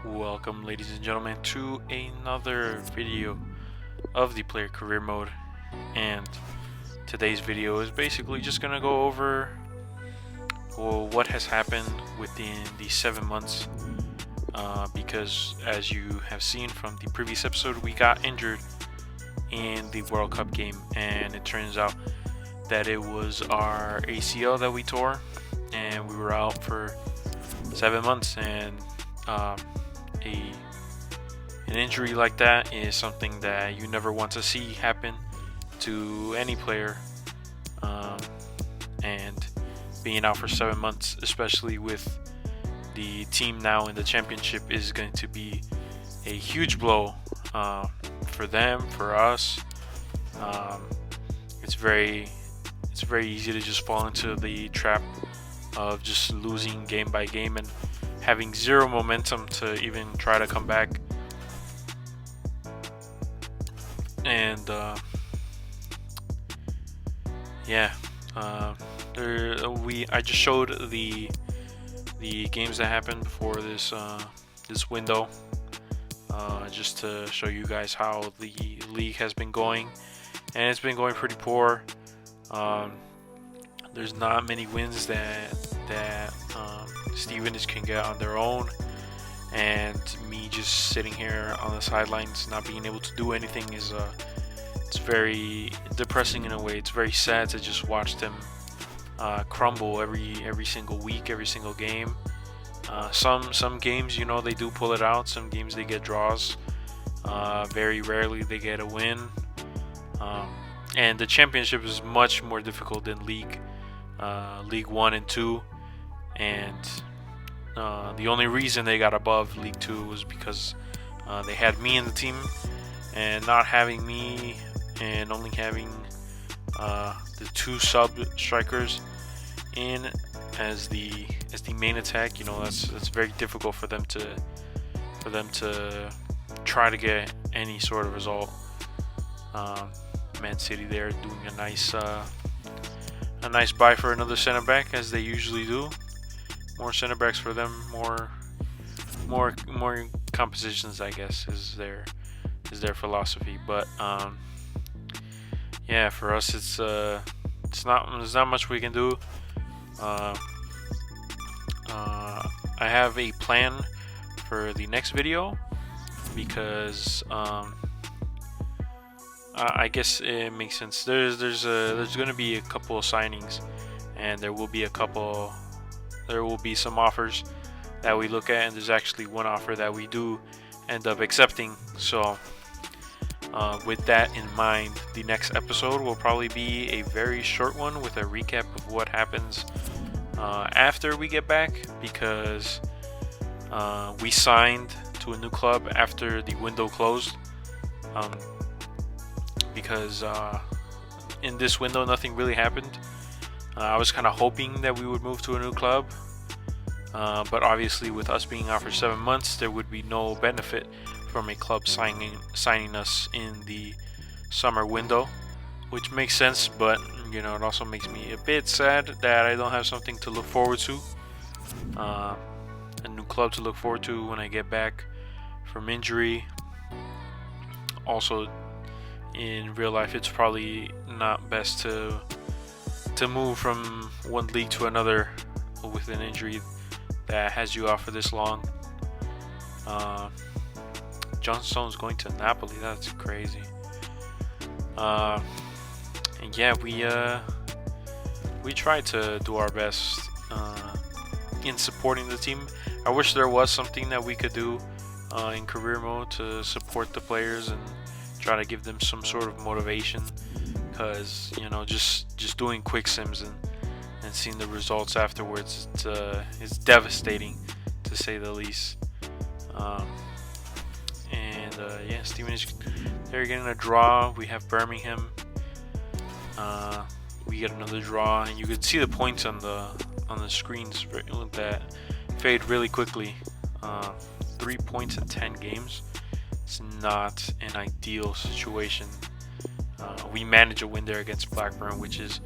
Welcome, ladies and gentlemen, to another video of the player career mode. And today's video is basically just gonna go over what has happened within the 7 months. Because as you have seen from the previous episode, we got injured in the World Cup game, and it turns out that it was our ACL that we tore, and we were out for 7 months. And an injury like that is something that you never want to see happen to any player, and being out for 7 months, especially with the team now in the championship, is going to be a huge blow for them, for us. It's very easy to just fall into the trap of just losing game by game and having zero momentum to even try to come back. And I just showed the games that happened before this window, just to show you guys how the league has been going, and it's been going pretty poor. There's not many wins that Steven can get on their own, and me just sitting here on the sidelines not being able to do anything is it's very depressing in a way. It's very sad to just watch them crumble every single week, every single game. Some games, they do pull it out. Some games they get draws. Very rarely they get a win. And the championship is much more difficult than League 1 and 2. And the only reason they got above League 2 was because they had me in the team, and not having me and only having the two sub strikers in as the main attack, that's very difficult for them to try to get any sort of result. Man City there doing a nice buy for another center back, as they usually do. More center backs for them, more compositions, I guess, is their philosophy. But for us, there's not much we can do. I have a plan for the next video, because I guess it makes sense. There's going to be a couple of signings, and there will be some offers that we look at, and there's actually one offer that we do end up accepting. So with that in mind, the next episode will probably be a very short one with a recap of what happens after we get back, because we signed to a new club after the window closed, because in this window nothing really happened. I was kind of hoping that we would move to a new club, but obviously with us being out for 7 months, there would be no benefit from a club signing us in the summer window, which makes sense. But it also makes me a bit sad that I don't have something to look forward to, a new club to look forward to when I get back from injury. Also, in real life, it's probably not best to move from one league to another with an injury that has you out for this long. John Stone's going to Napoli. That's crazy. And yeah, we tried to do our best in supporting the team. I wish there was something that we could do in career mode to support the players and try to give them some sort of motivation, because just doing quick sims and seeing the results afterwards, it's devastating, to say the least. Steven they're getting a draw. We have Birmingham. We get another draw, and you can see the points on the screens that fade really quickly. 3 points in 10 games. It's not an ideal situation. We managed a win there against Blackburn, which is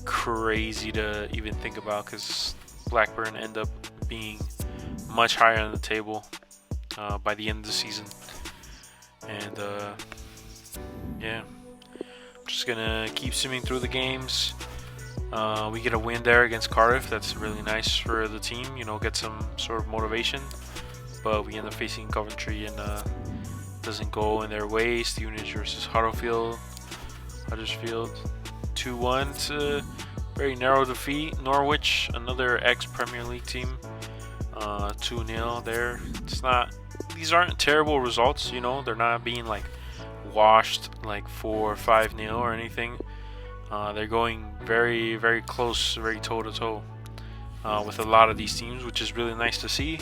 crazy to even think about, because Blackburn end up being much higher on the table. by the end of the season. And yeah, I'm just gonna keep simming through the games. We get a win there against Cardiff. That's really nice for the team, get some sort of motivation. But we end up facing Coventry, and doesn't go in their way. Stevenage versus Huddersfield, 2-1 to very narrow defeat. Norwich, another ex-Premier League team, 2-0 there. These aren't terrible results, they're not being like washed like 4 or 5-0 or anything. They're going very, very close, very toe-to-toe with a lot of these teams, which is really nice to see.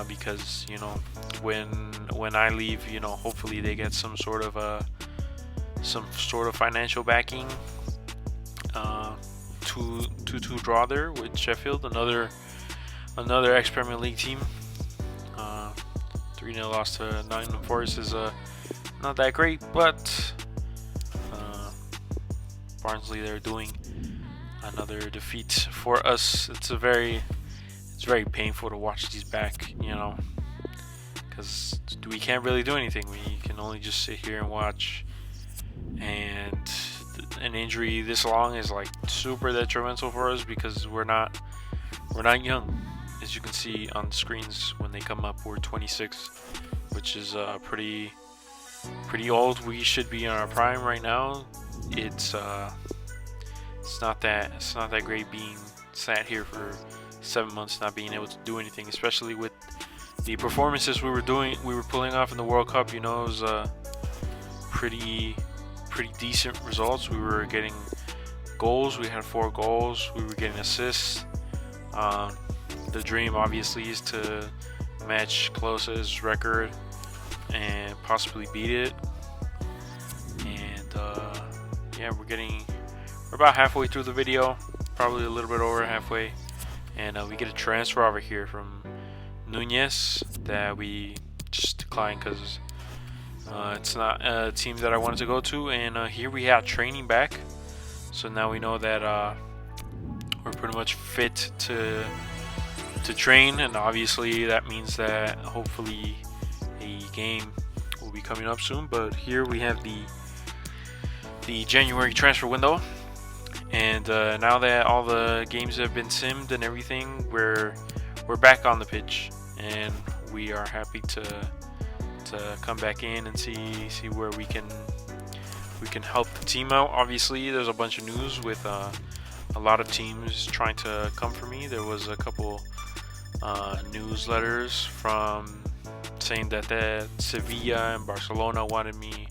Because when I leave, hopefully they get some sort of financial backing. 2-2 draw there with Sheffield, another ex-Premier League team. 3-0 loss to Nottingham Forest is not that great, but Barnsley, they're doing another defeat for us. It's very painful to watch these back, because we can't really do anything. We can only just sit here and watch, and an injury this long is like super detrimental for us because we're not young. As you can see on the screens when they come up, we're 26, which is pretty old. We should be in our prime right now. It's not that great being sat here for 7 months not being able to do anything, especially with the performances we were pulling off in the World Cup. It was pretty decent results. We were getting goals. We had 4 goals. We were getting assists. The dream obviously is to match Klose's record and possibly beat it. And yeah, we're about halfway through the video, probably a little bit over halfway. And we get a transfer over here from Nunez that we just declined because it's not a team that I wanted to go to. And here we have training back, so now we know that we're pretty much fit to train, and obviously that means that hopefully a game will be coming up soon. But here we have the January transfer window. And now that all the games have been simmed and everything, we're back on the pitch, and we are happy to come back in and see where we can help the team out. Obviously, there's a bunch of news with a lot of teams trying to come for me. There was a couple newsletters from saying that Sevilla and Barcelona wanted me.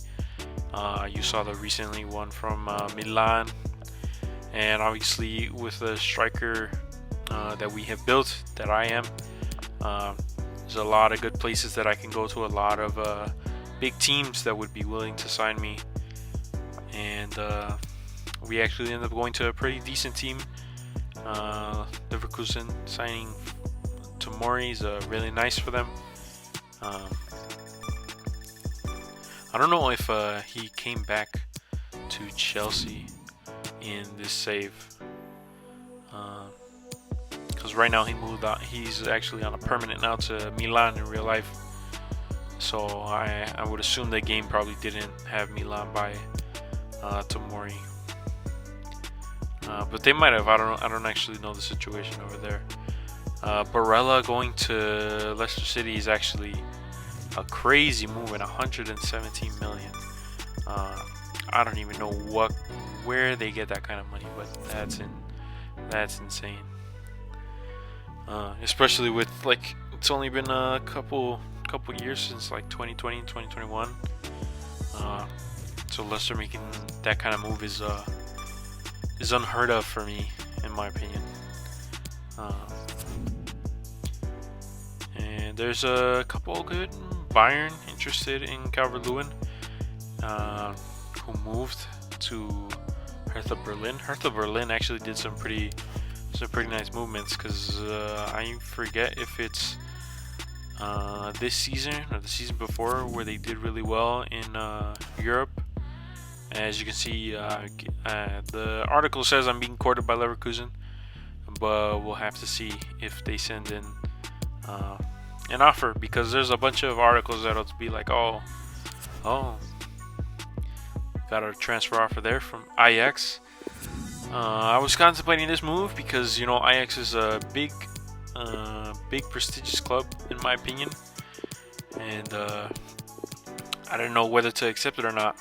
You saw the recently one from Milan. And obviously with the striker that we have built, that I am, there's a lot of good places that I can go to, a lot of big teams that would be willing to sign me. And we actually ended up going to a pretty decent team. Leverkusen signing Tomori is really nice for them. I don't know if he came back to Chelsea in this save, because right now he moved out. He's actually on a permanent now to Milan in real life, so I would assume the game probably didn't have Milan by Tomori, but they might have. I don't actually know the situation over there. Barella going to Leicester City is actually a crazy move at 117 million. I don't even know where they get that kind of money, but that's insane. Especially with it's only been a couple years since 2020 and 2021. So Leicester making that kind of move is unheard of for me, in my opinion. And there's a couple good. Bayern interested in Calvert-Lewin, who moved to Hertha Berlin. Hertha Berlin actually did some pretty nice movements, because I forget if it's this season or the season before where they did really well in Europe. As you can see, the article says I'm being courted by Leverkusen, but we'll have to see if they send in an offer, because there's a bunch of articles that'll be like, oh, got a transfer offer there from Ajax. I was contemplating this move because, you know, Ajax is a big prestigious club in my opinion, and I don't know whether to accept it or not.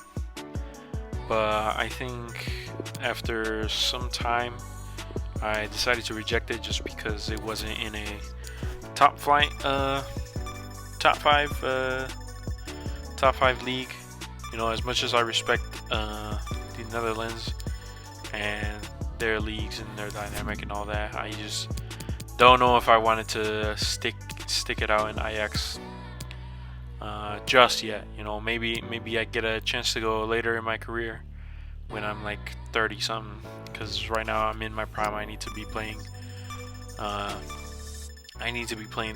But I think after some time, I decided to reject it just because it wasn't in a top five league. You know, as much as I respect the Netherlands and their leagues and their dynamic and all that, I just don't know if I wanted to stick it out in Ajax just yet. You know, maybe I get a chance to go later in my career when I'm like 30 something, because right now I'm in my prime. I need to be playing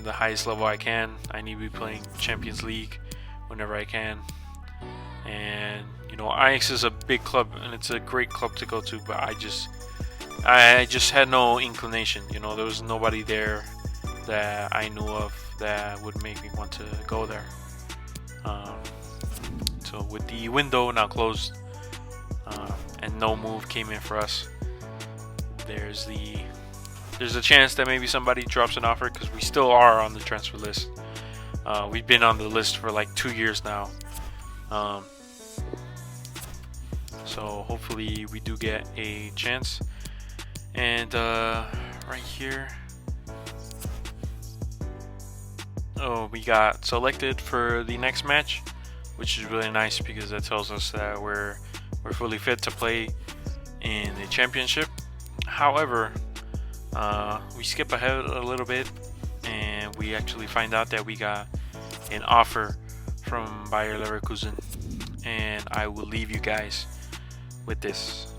the highest level I can. I need to be playing Champions League whenever I can. And you know, Ajax is a big club and it's a great club to go to, but I just had no inclination. You know, there was nobody there that I knew of that would make me want to go there. So with the window now closed, and no move came in for us, there's a chance that maybe somebody drops an offer, because we still are on the transfer list. We've been on the list for like 2 years now. So hopefully we do get a chance. And right here, we got selected for the next match, which is really nice because that tells us that we're fully fit to play in the championship. However, we skip ahead a little bit and we actually find out that we got an offer from Bayer Leverkusen, and I will leave you guys with this.